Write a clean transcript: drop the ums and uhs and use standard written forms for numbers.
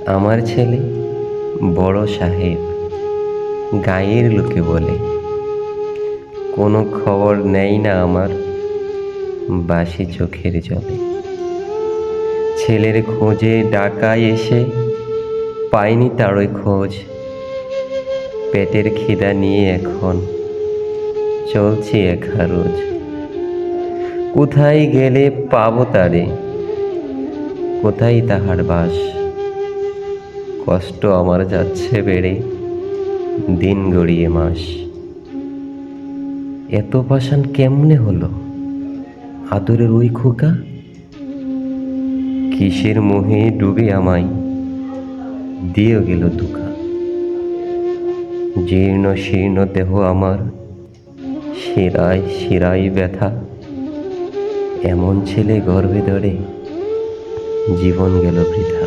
আমার ছেলে বড় সাহেব, গাঁয়ের লোকে বলে। কোনো খবর নেই না আমার বাসি চোখের জলে। ছেলের খোঁজে ডাকায় এসে পাইনি তারই খোঁজ। পেটের খিদা নিয়ে এখন চলছি একা রোজ। কোথায় গেলে পাবো তারে, কোথায় তাহার বাস? কষ্ট আমার যাচ্ছে বেড়ে, দিন গড়িয়ে মাস। এত পাষাণ কেমনে হলো আদরের ওই খোকা? কিসের মোহে ডুবে আমায় দিয়ে গেল ধোঁকা। জীর্ণ শীর্ণ দেহ আমার, শিরায় শিরায় ব্যথা। এমন ছেলে গর্ভে ধরে জীবন গেল বৃথা।